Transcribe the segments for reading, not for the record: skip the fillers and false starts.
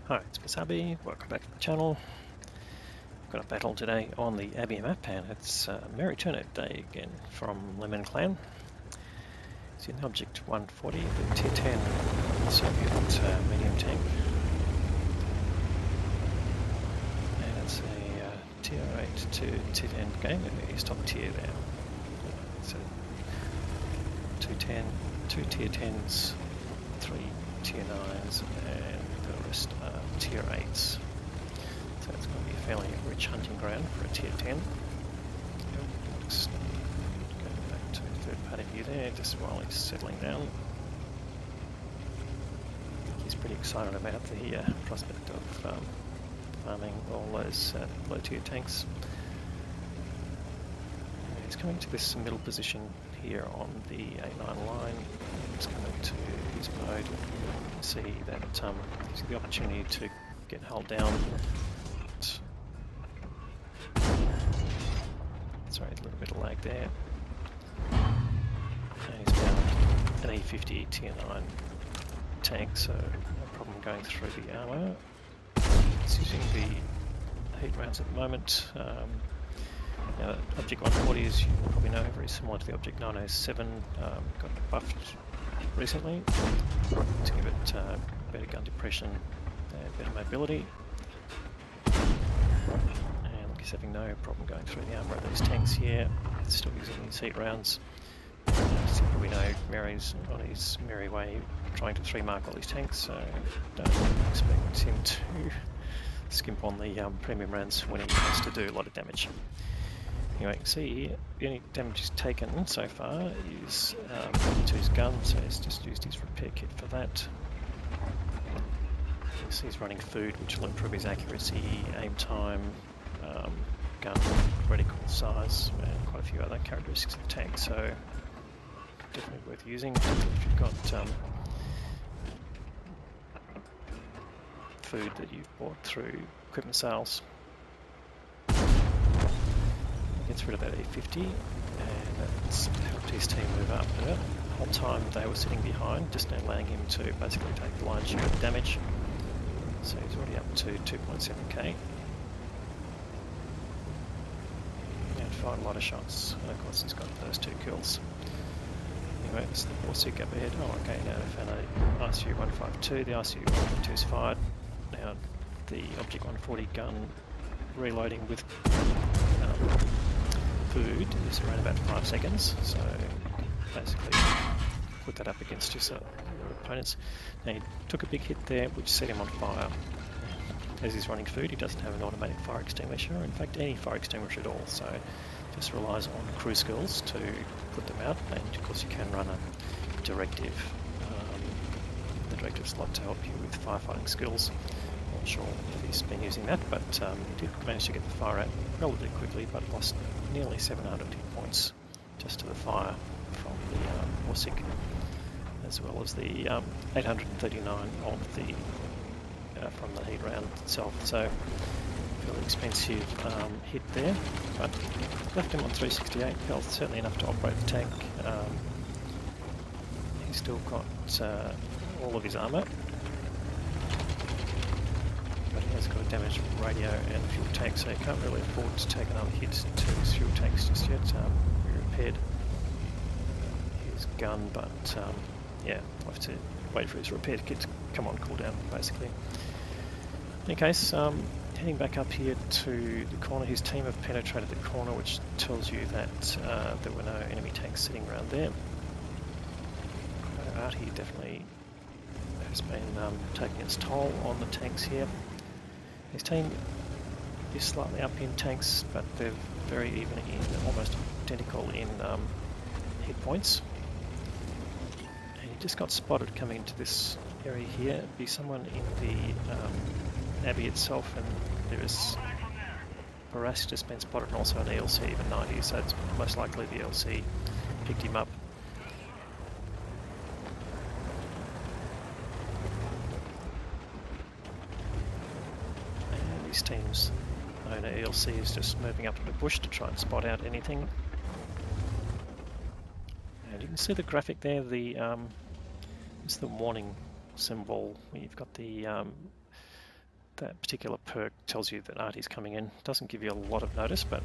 Hi, it's Wasabi. Welcome back to the channel. We've got a battle today on the Abbey map, and it's MerryTurnipDay again from Lemon Clan. It's in object 140, the tier 10 Soviet medium tank. And it's a tier 8 to tier 10 game, and it's top tier there. So 2 tier 10s, 3 tier 9s, and the rest are tier 8s. So it's going to be a fairly rich hunting ground for a tier 10. Just going back to third party view there, just while he's settling down. I think he's pretty excited about the prospect of farming all those low tier tanks. And he's coming to this middle position here on the 8-9 line. He's coming to his mode. You can see that gives you the opportunity to get hulled down. Sorry, a little bit of lag there. And he's found an E50 tier 9 tank, so no problem going through the armour. It's using the heat rounds at the moment. Now, Object 140, as you probably know, very similar to the Object 907, got buffed recently to give it better gun depression and better mobility. And look, he's having no problem going through the armour of these tanks here. It's still using these heat rounds. As you probably know, Merry's on his merry way trying to 3-mark all these tanks, so don't expect him to skimp on the premium rounds when he wants to do a lot of damage. Anyway, you can see here, the only damage he's taken so far is to his gun, so he's just used his repair kit for that. You see he's running food, which will improve his accuracy, aim time, gun reticle size, and quite a few other characteristics of the tank, so definitely worth using, particularly if you've got food that you've bought through equipment sales. Gets rid of that E50, and that's helped his team move up. The whole time they were sitting behind, just allowing him to basically take the lion's share of the damage. So he's already up to 2.7k. And fired a lot of shots, and of course he's got those 2 kills. Anyway, it's the Borsig up ahead. Oh, okay, now we found a ICU 152. The ICU 152 is fired. Now the Object 140 gun reloading with food is around about 5 seconds, so basically put that up against your opponents. Now he took a big hit there which set him on fire. As he's running food, he doesn't have an automatic fire extinguisher, or in fact any fire extinguisher at all, so just relies on crew skills to put them out, and of course you can run a directive, the directive slot to help you with firefighting skills. Not sure if he's been using that, but he did manage to get the fire out relatively quickly, but lost nearly 700 hit points just to the fire from the Borsig, as well as the 839 of the from the heat round itself. So fairly expensive hit there, but left him on 368 health, certainly enough to operate the tank. He's still got all of his armour. He has got a damaged radio and a fuel tank, so he can't really afford to take another hit to his fuel tanks just yet. We repaired his gun, but yeah, we'll have to wait for his repair kit to come on cooldown, basically. In any case, heading back up here to the corner, his team have penetrated the corner, which tells you that there were no enemy tanks sitting around there. He definitely has been taking its toll on the tanks here. His team is slightly up in tanks, but they're very even in, almost identical in hit points. And he just got spotted coming into this area here. It'd be someone in the Abbey itself, and there is Barask just been spotted, and also an ELC even 90, so it's most likely the ELC picked him up. His team's owner ELC is just moving up to the bush to try and spot out anything. And you can see the graphic there, it's the warning symbol. You've got the that particular perk tells you that Artie's coming in. Doesn't give you a lot of notice, but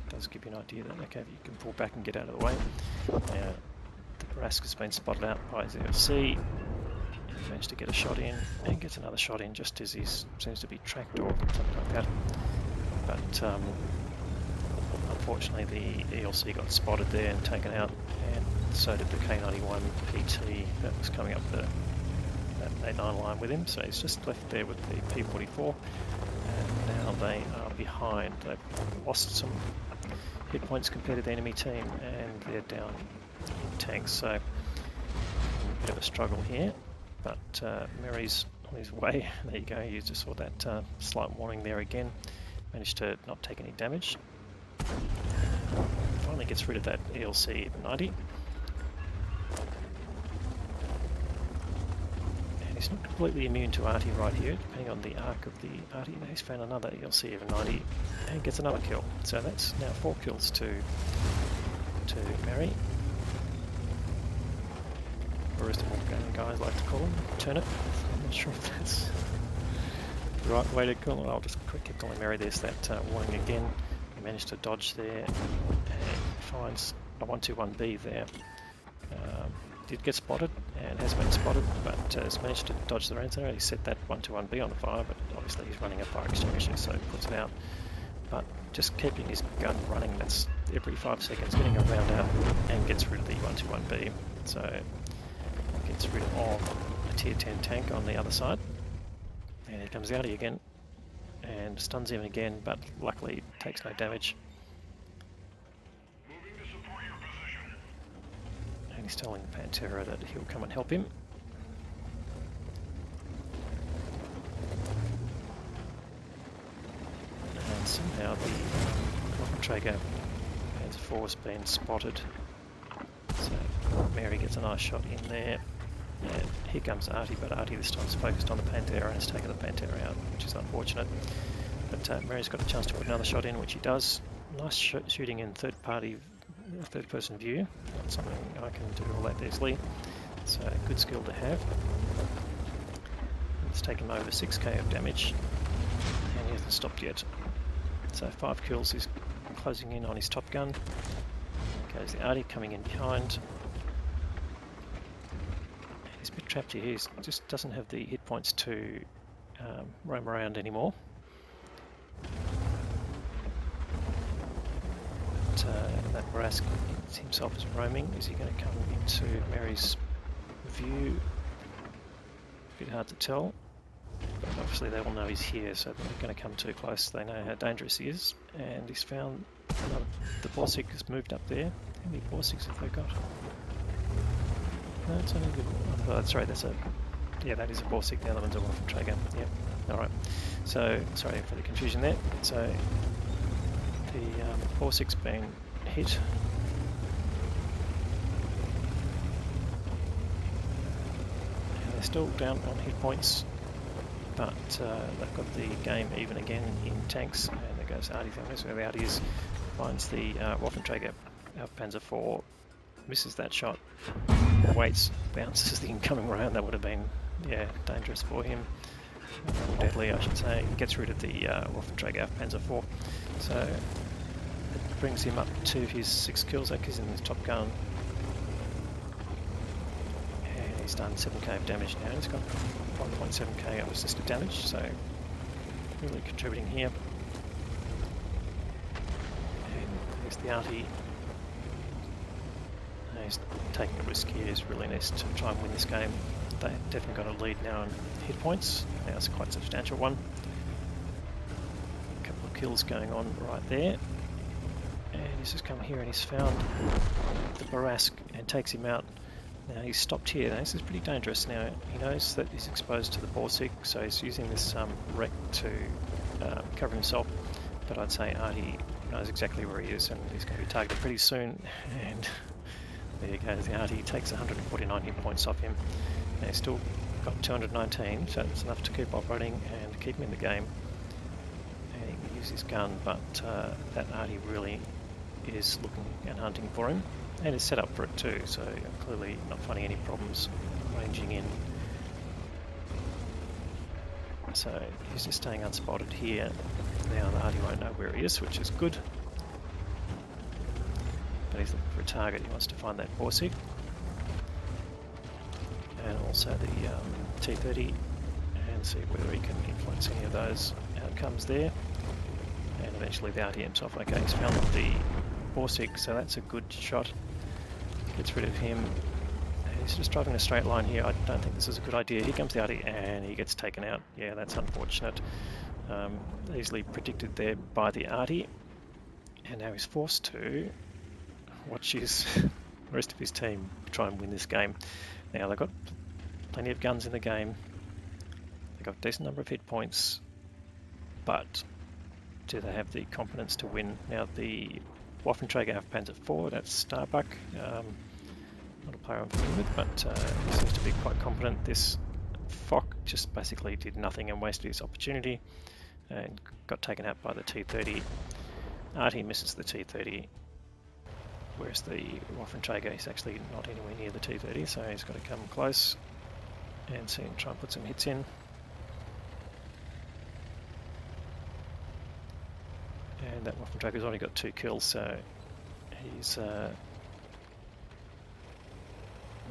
does give you an idea that, okay, you can pull back and get out of the way. The Barask has been spotted out by ZLC. He managed to get a shot in and gets another shot in just as he seems to be tracked or something like that. But unfortunately the ELC got spotted there and taken out, and so did the K91 PT that was coming up that 8-9 line with him. So he's just left there with the P44, and now they are behind. They've lost some hit points compared to the enemy team, and they're down in tanks, so a bit of a struggle here. But Merry's on his way. There you go, you just saw that slight warning there again. Managed to not take any damage. Finally gets rid of that ELC 90. And he's not completely immune to Artie right here, depending on the arc of the Artie. Now he's found another ELC of 90 and gets another kill. So that's now 4 kills to Merry. Or as the more gaming guys like to call him, Turnip. I'm not sure if that's the right way to call it. I'll just keep calling Merry this. That warning again. He managed to dodge there and finds a 121B there. Did get spotted and has been spotted, but has managed to dodge the range there. He set that 121B on fire, but obviously he's running a fire extinguisher, so he puts it out. But just keeping his gun running, that's every 5 seconds, getting a round out and gets rid of the 121B. So gets rid of a tier 10 tank on the other side. And here comes Artie again and stuns him again, but luckily takes no damage. And he's telling Pantera that he'll come and help him. And somehow the rocket Traeger Panzer IV has been spotted. So Merry gets a nice shot in there. And here comes Artie, but Artie this time is focused on the Pantera and has taken the Pantera out, which is unfortunate. But Merry's got a chance to put another shot in, which he does. Nice shooting in third-person view. Not something I can do all that easily. So good skill to have. It's taken him over 6k of damage, and he hasn't stopped yet. So 5 kills, he's closing in on his top gun. There goes the Artie coming in behind. He's a bit trapped here. He just doesn't have the hit points to roam around anymore. But that Barask himself is roaming. Is he going to come into Merry's view? A bit hard to tell. But obviously they all know he's here, so they're not going to come too close. They know how dangerous he is. And he's found another. The Borsig has moved up there. How many Borsigs have they got? No, it's only the oh, that's right, that's a yeah, that is a Borsig, the other one's a Waffenträger. Yep. Alright. So sorry for the confusion there. So the Borsig's been hit. And they're still down on hit points, but they've got the game even again in tanks, and there goes Artie. That's where the Artie is. Finds the Waffenträger Panzer IV, misses that shot. Waits, bounces the incoming round. That would have been, yeah, dangerous for him. Or deadly, I should say. Gets rid of the Waffenträger Panzer IV. So it brings him up to his 6 kills. That gives him his top gun. And he's done 7k of damage now. He's got 1.7k of assisted damage, so really contributing here. And there's the Artie. He's taking a risk here. He's really needs to try and win this game. They've definitely got a lead now in hit points. Now it's quite a substantial one. A couple of kills going on right there. And he's just come here and he's found the Barask and takes him out. Now he's stopped here. Now, this is pretty dangerous. Now he knows that he's exposed to the Borsig, so he's using this wreck to cover himself. But I'd say Artie knows exactly where he is, and he's going to be targeted pretty soon. And there goes the Artie. He takes 149 hit points off him. And he's still got 219, so it's enough to keep operating and keep him in the game. And he can use his gun, but that Artie really is looking and hunting for him. And is set up for it too, so clearly not finding any problems ranging in. So he's just staying unspotted here. Now the Artie won't know where he is, which is good. But he's looking for a target. He wants to find that Borsig. And also the T30, and see whether he can influence any of those outcomes there. And eventually the Artie himself, okay, he's found the Borsig, so that's a good shot. Gets rid of him. He's just driving a straight line here. I don't think this is a good idea. Here comes the Artie, and he gets taken out. Yeah, that's unfortunate. Easily predicted there by the Artie. And now he's forced to watch his the rest of his team try and win this game. Now they've got plenty of guns in the game. They've got a decent number of hit points, but do they have the competence to win? Now the Waffenträger have Panzer IV, that's Starbuck. Not a player I'm familiar with, but he seems to be quite competent. This Fock just basically did nothing and wasted his opportunity and got taken out by the T30. Artie misses the T30, whereas the Waffenträger is actually not anywhere near the T30, so he's got to come close and see him try and put some hits in. And that Waffenträger's only got 2 kills, so he's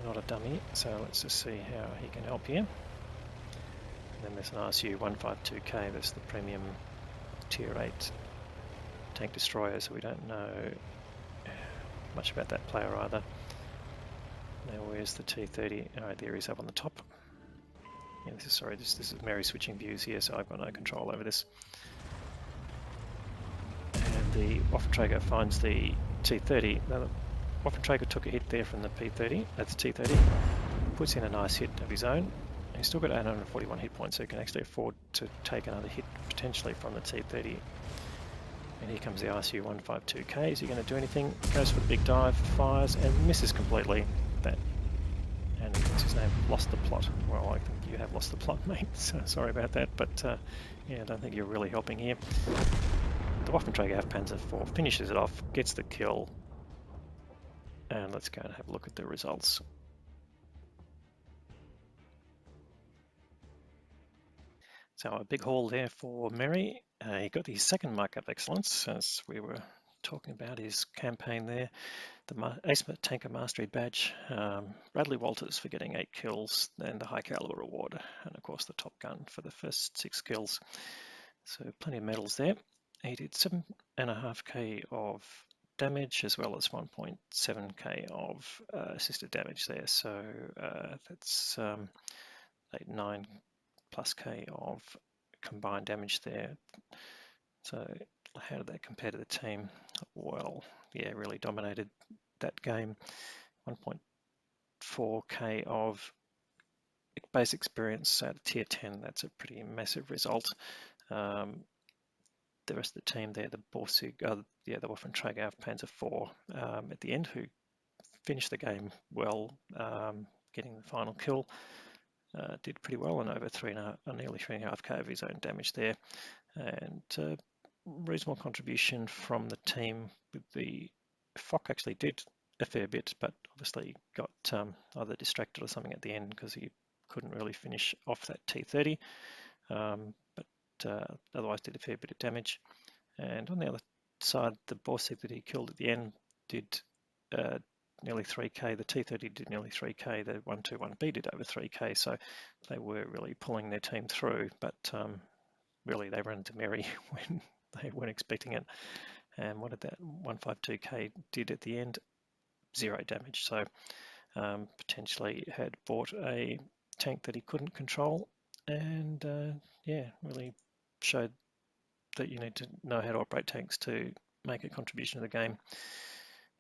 not a dummy, so let's just see how he can help here. And then there's an RSU 152K, that's the premium tier 8 tank destroyer, so we don't know much about that player either. Now where's the T30? Alright, there he is up on the top. Yeah, this is Merry switching views here, so I've got no control over this. And the Waffenträger finds the T30. Now the Waffenträger took a hit there from the P30, that's T30, puts in a nice hit of his own. He's still got 841 hit points, so he can actually afford to take another hit potentially from the T30. And here comes the RSU 152K. Is he going to do anything? Goes for the big dive, fires, and misses completely. That, and what's his name? Lost the plot. Well, I think you have lost the plot, mate. So sorry about that, but yeah, I don't think you're really helping here. The Waffenträger have Panzer IV, finishes it off, gets the kill. And let's go and have a look at the results. So a big haul there for Merry. He got his second mark of excellence, as we were talking about his campaign there. The Ace Tanker Mastery badge. Radley Walters for getting 8 kills, and the high caliber award, and of course the Top Gun for the first 6 kills. So plenty of medals there. He did 7.5k of damage, as well as 1.7k of assisted damage there, so that's 9+ k of combined damage there. So how did that compare to the team? Well, yeah, really dominated that game. 1.4k of base experience at tier 10, that's a pretty massive result. The rest of the team there, the Borsig, the Waffenträger have Panzer IV at the end, who finished the game well, getting the final kill. Did pretty well, and over nearly 3.5k of his own damage there, and reasonable contribution from the team. With the Fock actually did a fair bit, but obviously got either distracted or something at the end because he couldn't really finish off that T30. But otherwise did a fair bit of damage. And on the other side, the Borsig that he killed at the end did nearly 3k. The T30 did nearly 3k. The 121B did over 3k. So they were really pulling their team through. But really, they ran into Merry when they weren't expecting it. And what did that 152k did at the end? 0 damage. So potentially had bought a tank that he couldn't control. And yeah, really showed that you need to know how to operate tanks to make a contribution to the game.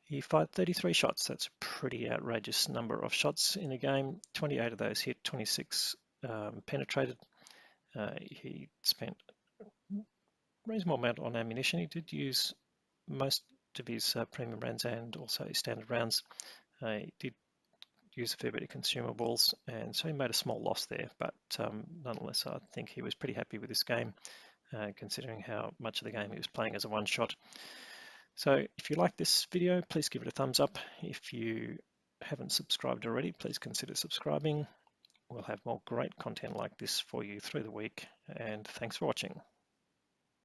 He fired 33 shots. That's a pretty outrageous number of shots in a game. 28 of those hit, 26 penetrated. He spent a reasonable amount on ammunition. He did use most of his premium rounds and also his standard rounds. He did use a fair bit of consumables, and so he made a small loss there, but nonetheless I think he was pretty happy with this game, considering how much of the game he was playing as a one-shot. So if you like this video, please give it a thumbs up. If you haven't subscribed already, please consider subscribing. we'll have more great content like this for you through the week, and thanks for watching.